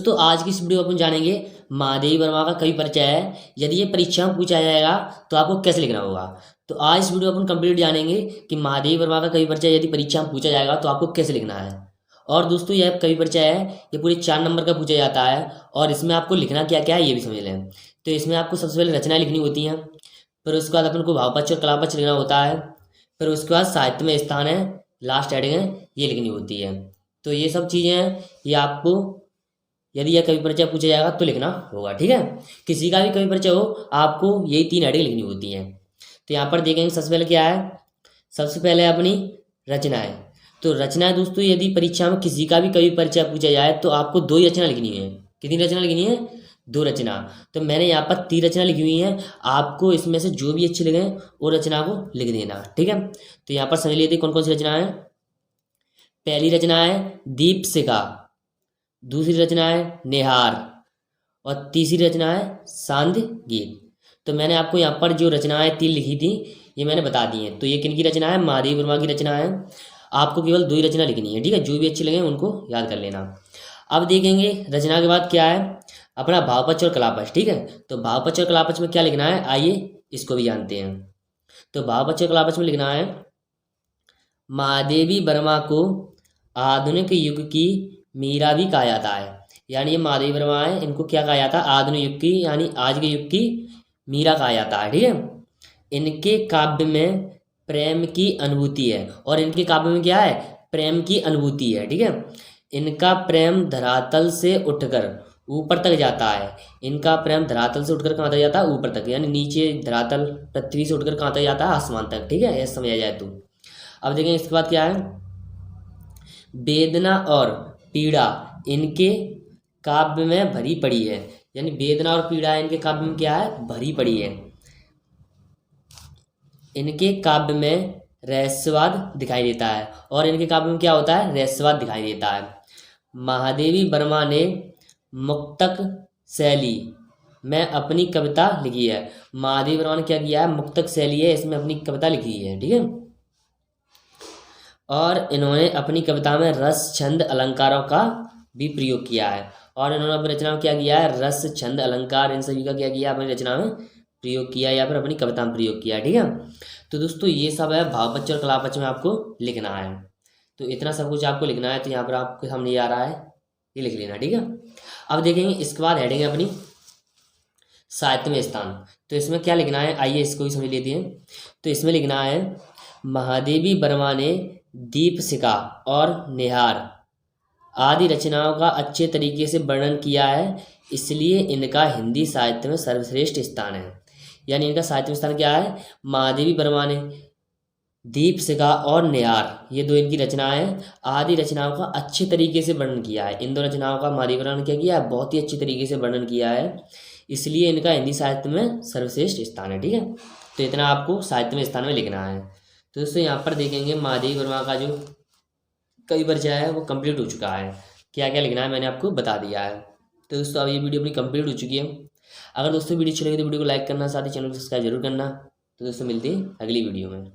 तो आज की इस वीडियो में अपन जानेंगे महादेवी वर्मा का कवि परिचय है। यदि ये परीक्षा में पूछा जाएगा तो आपको कैसे लिखना होगा। तो आज इस वीडियो में अपन कंप्लीट जानेंगे कि महादेवी वर्मा का कवि परिचय यदि परीक्षा में पूछा जाएगा तो आपको कैसे लिखना है। और दोस्तों यह कवि परिचय है, ये पूरे 4 नंबर का पूछा जाता है और इसमें आपको लिखना क्या क्या है ये भी समझ लें। तो इसमें आपको सबसे पहले रचनाएं लिखनी होती हैं, फिर उसके बाद अपन को भावपक्ष और कलापक्ष लिखना होता है, फिर उसके बाद साहित्य में स्थान है, लास्ट हेडिंग है, ये लिखनी होती है। तो ये सब चीज़ें हैं, ये आपको यदि यह कवि परिचय पूछा जाएगा तो लिखना होगा। ठीक है, किसी का भी कवि परिचय हो आपको यही 3 हेडिंग लिखनी होती हैं। तो यहाँ पर देखेंगे सबसे पहले क्या है, सबसे पहले अपनी रचनाएं। तो रचनाएं दोस्तों यदि परीक्षा में किसी का भी कवि परिचय पूछा जाए तो आपको 2 ही रचना लिखनी है। कितनी रचना लिखनी है? 2 रचना। तो मैंने यहाँ पर 3 रचना लिखी हुई हैं, आपको इसमें से जो भी अच्छी लगे वो रचना को लिख देना। ठीक है, तो यहाँ पर समझ लीजिए कौन कौन सी रचना है। पहली रचना है दीपशिखा, दूसरी रचना है निहार और तीसरी रचना है सांध्य गीत। तो मैंने आपको यहाँ पर जो रचनाएं 3 लिखी थी ये मैंने बता दी हैं। तो ये किन की रचना है? महादेवी वर्मा की रचना है। आपको केवल 2 ही रचना लिखनी है। ठीक है, जो भी अच्छी लगे उनको याद कर लेना। अब देखेंगे रचना के बाद क्या है, अपना भावपक्ष और कलापक्ष। ठीक है, तो भावपक्ष और कलापक्ष में क्या लिखना है आइए इसको भी जानते हैं। तो भावपक्ष और कलापक्ष में लिखना है महादेवी वर्मा को आधुनिक युग की मीरा भी कहा जाता है। यानी ये महादेवी वर्मा है, इनको क्या कहा जाता है? आधुनिक युग की यानी आज के युग की मीरा कहा जाता है। ठीक है, इनके काव्य में प्रेम की अनुभूति है और इनके काव्य में क्या है? प्रेम की अनुभूति है। ठीक है, इनका प्रेम धरातल से उठकर ऊपर तक जाता है। इनका प्रेम धरातल से उठकर कहाँ तक जाता है? ऊपर तक, यानी नीचे धरातल पृथ्वी से उठकर कहाँ तक जाता है? आसमान तक। ठीक है, ऐसा समझा जाए तो। अब देखें इसके बाद क्या है, वेदना और पीड़ा इनके काव्य में भरी पड़ी है। यानी वेदना और पीड़ा इनके काव्य में क्या है? भरी पड़ी है। इनके काव्य में रहस्यवाद दिखाई देता है और इनके काव्य में क्या होता है? रहस्यवाद दिखाई देता है। महादेवी वर्मा ने मुक्तक शैली में अपनी कविता लिखी है। महादेवी वर्मा ने क्या किया है? मुक्तक शैली है, इसमें अपनी कविता लिखी है। ठीक है, और इन्होंने अपनी कविता में रस छंद अलंकारों का भी प्रयोग किया है। और इन्होंने अपनी रचना में क्या किया है? रस छंद अलंकार इन सभी का क्या किया? अपनी रचना में प्रयोग किया या फिर अपनी कविता में प्रयोग किया। ठीक है, तो दोस्तों ये सब है भावपक्ष और कलापक्ष में आपको लिखना है। तो इतना सब कुछ आपको लिखना है। तो यहाँ पर आपके सामने ये आ रहा है, ये लिख लेना। ठीक है, अब देखेंगे इसके बाद हेडिंग है अपनी साहित्य में स्थान। तो इसमें क्या लिखना है आइए इसको भी समझ लेते हैं। तो इसमें लिखना है महादेवी वर्मा ने दीपशिखा और निहार आदि रचनाओं का अच्छे तरीके से वर्णन किया है, इसलिए इनका हिंदी साहित्य में सर्वश्रेष्ठ स्थान है। यानी इनका साहित्य में स्थान क्या है? महादेवी वर्मा ने दीपशिखा और निहार ये 2 इनकी रचनाएं आदि रचनाओं का अच्छे तरीके से वर्णन किया है। इन 2 रचनाओं का महादेवी वर्मा ने क्या किया है? बहुत ही अच्छे तरीके से वर्णन किया है, इसलिए इनका हिंदी साहित्य में सर्वश्रेष्ठ स्थान है। ठीक है, तो इतना आपको साहित्य में स्थान में लिखना है। तो दोस्तों यहाँ पर देखेंगे महादेवी वर्मा का जो कवि परिचय है वो कंप्लीट हो चुका है। क्या क्या लिखना है मैंने आपको बता दिया है। तो दोस्तों अब ये वीडियो अपनी कंप्लीट हो चुकी है। अगर दोस्तों वीडियो अच्छी लगी तो वीडियो को लाइक करना, साथ ही चैनल को सब्सक्राइब जरूर करना। तो दोस्तों मिलते हैं अगली वीडियो में।